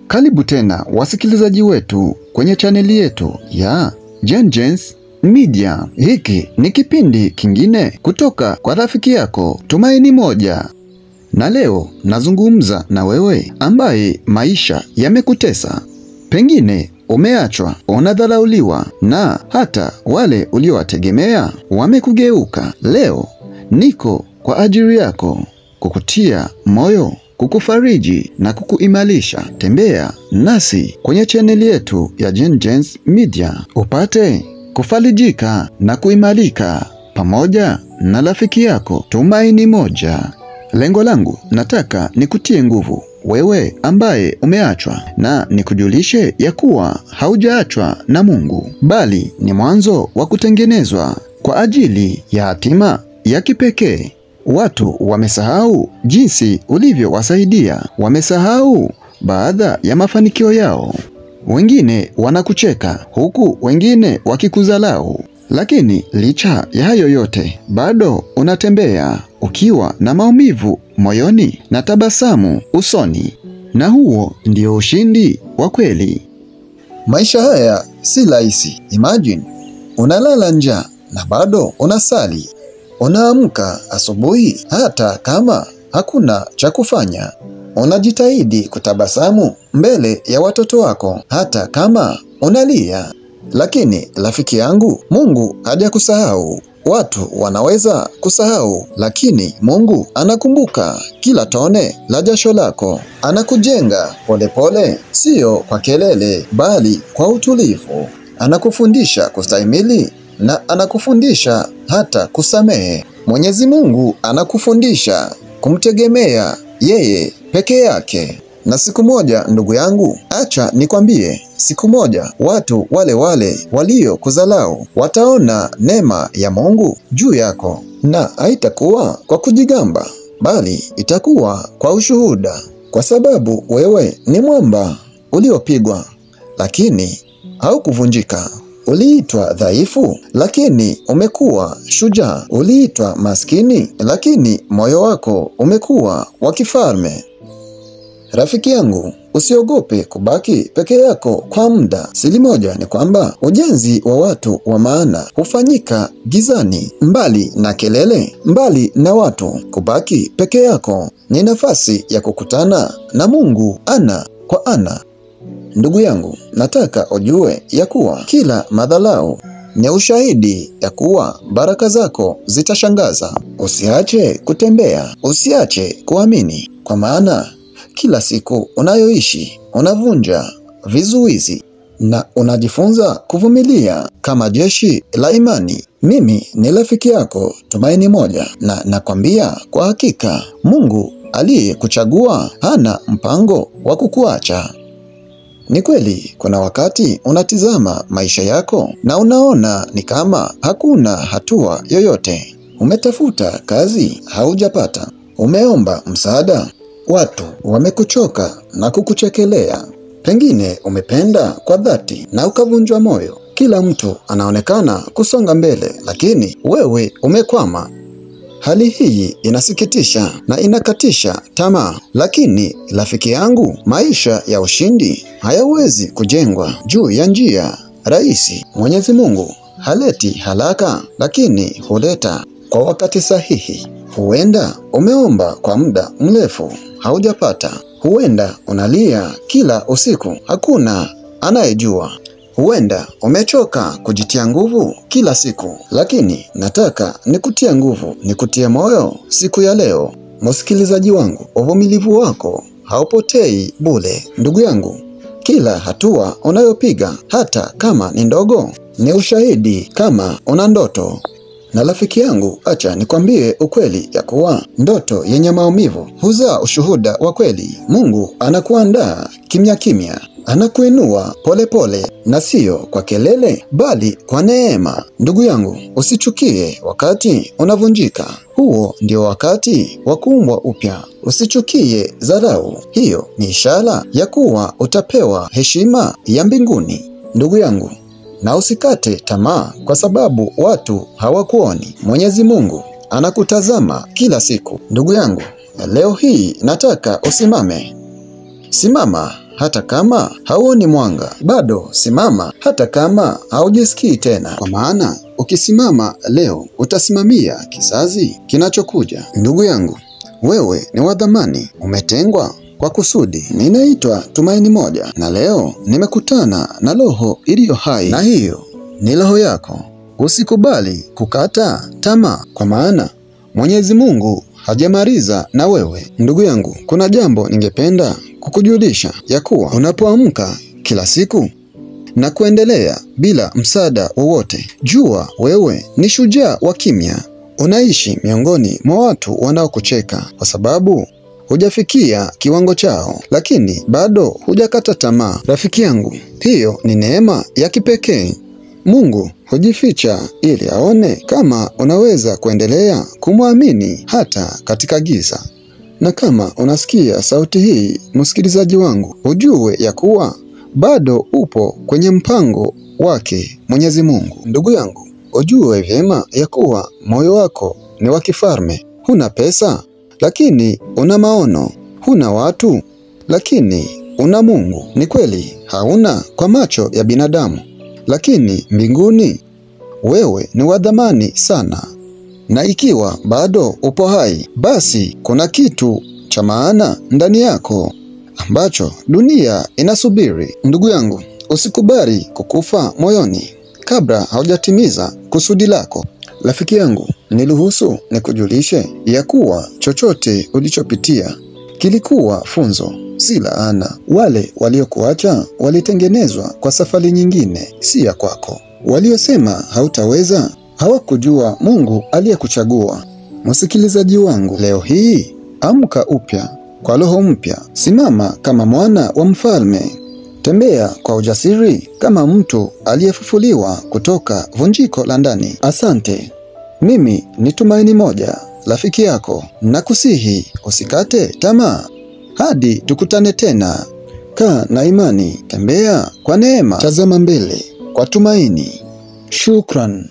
Karibu tena wasikilizaji wetu kwenye chaneli yetu ya Gengens Media. Hiki ni kipindi kingine kutoka kwa rafiki yako Tumaini Moja. Na leo nazungumza na wewe ambaye maisha yamekutesa. Pengine umeachwa, unadharauliwa na hata wale uliowategemea wamekugeuka. Leo niko kwa ajili yako kukutia moyo, kukufariji na kukuimarisha. Tembea nasi kwenye chaneli yetu ya Gengens Media upate kufarijika na kuimarika pamoja na rafiki yako Tumaini Moja. Lengo langu, nataka nikutie nguvu wewe ambaye umeachwa, na nikujulishe ya kuwa haujaachwa na Mungu, bali ni mwanzo wa kutengenezwa kwa ajili ya hatima ya kipekee. Watu wamesahau jinsi ulivyowasaidia, wamesahau baada ya mafanikio yao. Wengine wanakucheka huku wengine wakikudharau, lakini licha ya hayo yote bado unatembea ukiwa na maumivu moyoni na tabasamu usoni, na huo ndio ushindi wa kweli. Maisha haya si rahisi. Imagine unalala njaa na bado unasali. Unaamka asubuhi hata kama hakuna cha kufanya. Unajitahidi kutabasamu mbele ya watoto wako hata kama unalia. Lakini rafiki yangu, Mungu hajakusahau. Watu wanaweza kusahau, lakini Mungu anakumbuka kila tone la jasho lako. Anakujenga polepole, sio kwa kelele bali kwa utulivu. Anakufundisha kustahimili na anakufundisha hata kusamehe. Mwenyezi Mungu anakufundisha kumtegemea yeye peke yake. Na siku moja, ndugu yangu, acha nikwambie, siku moja watu wale waliokudharau wataona neema ya Mungu juu yako, na haitakuwa kwa kujigamba bali itakuwa kwa ushuhuda, kwa sababu wewe ni mwamba uliopigwa lakini haukuvunjika. Uliitwa dhaifu lakini umekuwa shujaa. Uliitwa maskini lakini moyo wako umekuwa wa kifalme. Rafiki yangu, usiogope kubaki peke yako kwa muda. Siri moja ni kwamba ujenzi wa watu wa maana hufanyika gizani, mbali na kelele, mbali na watu. Kubaki peke yako ni nafasi ya kukutana na Mungu ana kwa ana. Ndugu yangu, nataka ujue ya kuwa kila madharau ni ushahidi ya kuwa baraka zako zitashangaza. Usiache kutembea, usiache kuamini, kwa maana kila siku unayoishi unavunja vizuizi na unajifunza kuvumilia kama jeshi la imani. Mimi ni rafiki yako Tumaini Moja, na nakwambia kwa hakika Mungu aliyekuchagua hana mpango wa kukuacha. Ni kweli kuna wakati unatizama maisha yako na unaona ni kama hakuna hatua yoyote. Umetafuta kazi, haujapata. Umeomba msaada, watu wamekuchoka na kukuchekelea. Pengine umependa kwa dhati na ukavunjwa moyo. Kila mtu anaonekana kusonga mbele, lakini wewe umekwama. Hali hii inasikitisha na inakatisha tamaa, lakini rafiki yangu, maisha ya ushindi hayawezi kujengwa juu ya njia rahisi. Mwenyezi Mungu haleti haraka, lakini huleta kwa wakati sahihi. Huenda umeomba kwa muda mrefu, haujapata. Huenda unalia kila usiku, hakuna anayejua. Huenda umechoka kujitia nguvu kila siku, lakini nataka nikutie nguvu, nikutie moyo siku ya leo. Msikilizaji wangu, uvumilivu wako haupotei bure. Ndugu yangu, kila hatua unayopiga, hata kama ni ndogo, ni ushahidi kama una ndoto. Na rafiki yangu, acha nikwambie ukweli ya kuwa ndoto yenye maumivu huzaa ushuhuda wa kweli. Mungu anakuandaa kimya kimya, anakuinua polepole, na sio kwa kelele bali kwa neema. Ndugu yangu, usichukie wakati unavunjika. Huo ndio wakati wa kuumbwa upya. Usichukie dharau, hiyo ni ishara ya kuwa utapewa heshima ya mbinguni. Ndugu yangu, na usikate tamaa kwa sababu watu hawakuoni. Mwenyezi Mungu anakutazama kila siku. Ndugu yangu, leo hii nataka usimame. Simama hata kama hauoni mwanga, bado simama hata kama haujisikii tena. Kwa maana ukisimama leo utasimamia kizazi kinachokuja. Ndugu yangu, wewe ni wa thamani, umetengwa kwa kusudi. Ninaitwa Tumaini Moja, na leo nimekutana na roho iliyo hai, na hiyo ni roho yako. Usikubali kukata tamaa, kwa maana Mwenyezi Mungu hajamaliza na wewe. Ndugu yangu, kuna jambo ningependa kukujulisha, ya kuwa unapoamka kila siku na kuendelea bila msaada wowote, jua wewe ni shujaa wa kimya. Unaishi miongoni mwa watu wanaokucheka kwa sababu hujafikia kiwango chao, lakini bado hujakata tamaa. Rafiki yangu, hiyo ni neema ya kipekee. Mungu hujificha ili aone kama unaweza kuendelea kumwamini hata katika giza. Na kama unasikia sauti hii, msikilizaji wangu, ujue ya kuwa bado upo kwenye mpango wake Mwenyezi Mungu. Ndugu yangu, ujue vyema ya kuwa moyo wako ni wa kifalme. Huna pesa, lakini una maono. Huna watu, lakini una Mungu. Ni kweli hauna kwa macho ya binadamu, lakini mbinguni wewe ni wa thamani sana. Na ikiwa bado upo hai, basi kuna kitu cha maana ndani yako ambacho dunia inasubiri. Ndugu yangu, usikubali kukufa moyoni kabla haujatimiza kusudi lako. Rafiki yangu, niruhusu nikujulishe ya kuwa chochote ulichopitia kilikuwa funzo, si laana. Wale waliokuacha walitengenezwa kwa safari nyingine, si ya kwako. Waliosema hautaweza hawakujua Mungu aliyekuchagua. Msikilizaji wangu, leo hii amka upya kwa roho mpya. Simama kama mwana wa mfalme. Tembea kwa ujasiri kama mtu aliyefufuliwa kutoka vunjiko la ndani. Asante. Mimi ni Tumaini Moja, rafiki yako. Nakusihi usikate tamaa. Hadi tukutane tena. Kaa na imani, tembea kwa neema, tazama mbele kwa tumaini. Shukran.